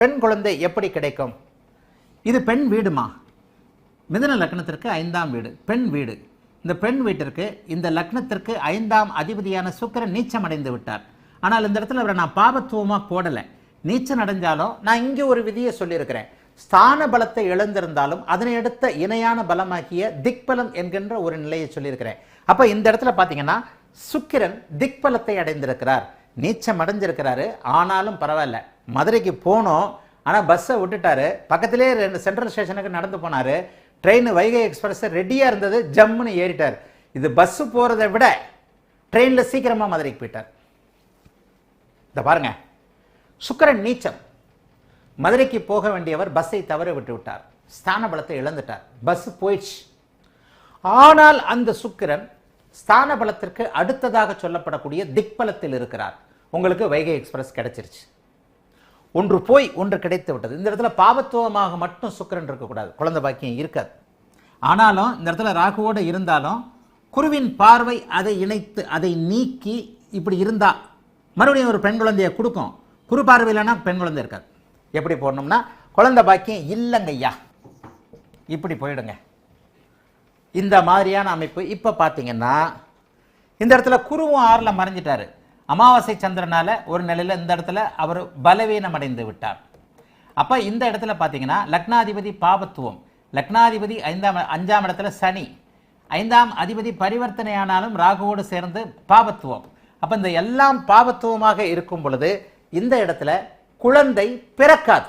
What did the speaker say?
பெண் குழந்தை எப்படி கிடைக்கும்? இது பெண் வீடுமா? மிதுன லக்னத்திற்கு 5ஆம் வீடு, பெண் வீடு. இந்த பெண் வீட்டிற்கு இந்த லக்னத்திற்கு 5ஆம் அதிபதியான சுக்கிரன் நீச்சம் அடைந்து விட்டார். ஆனால் இந்த இடத்துல அவரை நான் பாபத்துவமாக போடலை. நீச்சம் அடைஞ்சாலும் நான் இங்கே ஒரு விதியை சொல்லியிருக்கிறேன். ஸ்தான பலத்தை இழந்திருந்தாலும் அதனை அடுத்த இணையான பலமாக்கிய திக்பலம் என்கின்ற ஒரு நிலையை சொல்லியிருக்கிறேன். அப்போ இந்த இடத்துல பார்த்தீங்கன்னா சுக்கிரன் திக்பலத்தை அடைந்திருக்கிறார், நீச்சம் அடைஞ்சிருக்கிறாரு. ஆனாலும் பரவாயில்ல, மதுரைக்கு போனோம், ஆனால் பஸ்ஸை விட்டுட்டாரு. பக்கத்திலே சென்ட்ரல் ஸ்டேஷனுக்கு நடந்து போனார். ட்ரெயின் வைகை எக்ஸ்பிரஸ் ரெடியாக இருந்தது, ஜம்முன்னு ஏறிட்டார். இது பஸ்ஸு போகிறத விட ட்ரெயினில் சீக்கிரமாக மதுரைக்கு போயிட்டார். இதை பாருங்க, சுக்கிரன் நீச்சம். மதுரைக்கு போக வேண்டியவர் பஸ்ஸை தவற விட்டு விட்டார், ஸ்தான பலத்தை இழந்துட்டார், பஸ் போயிடுச்சு. ஆனால் அந்த சுக்கிரன் ஸ்தான பலத்திற்கு அடுத்ததாக சொல்லப்படக்கூடிய திக்பலத்தில் இருக்கிறார். உங்களுக்கு வைகை எக்ஸ்பிரஸ் கிடைச்சிருச்சு. ஒன்று போய் ஒன்று கிடைத்து விட்டது. இந்த இடத்துல பாபத்துவமாக மட்டும் சுக்கிரன் இருக்கக்கூடாது, குழந்தை பாக்கியம் இருக்காது. ஆனாலும் இந்த இடத்துல ராகுவோடு இருந்தாலும் குருவின் பார்வை அதை இணைத்து அதை நீக்கி இப்படி இருந்தா மறுபடியும் ஒரு பெண் குழந்தையை கொடுக்கும். குரு பார்வையிலனா பெண் குழந்தை இருக்காது. எப்படி போடணும்னா, குழந்தை பாக்கியம் இல்லைங்கய்யா, இப்படி போயிடுங்க. இந்த மாதிரியான அமைப்பு. இப்போ பார்த்தீங்கன்னா இந்த இடத்துல குருவும் 6ல் மறைஞ்சிட்டாரு. அமாவாசை சந்திரனால ஒரு நிலையில் இந்த இடத்துல அவர் பலவீனம் அடைந்து விட்டார். அப்போ இந்த இடத்துல பார்த்தீங்கன்னா லக்னாதிபதி பாபத்துவம், லக்னாதிபதி 5ஆம் இடத்துல சனி, 5ஆம் அதிபதி பரிவர்த்தனை ஆனாலும் ராகுவோடு சேர்ந்து பாபத்துவம். அப்போ இந்த எல்லாம் பாபத்துவமாக இருக்கும் பொழுது இந்த இடத்துல குழந்தை பிறக்காது.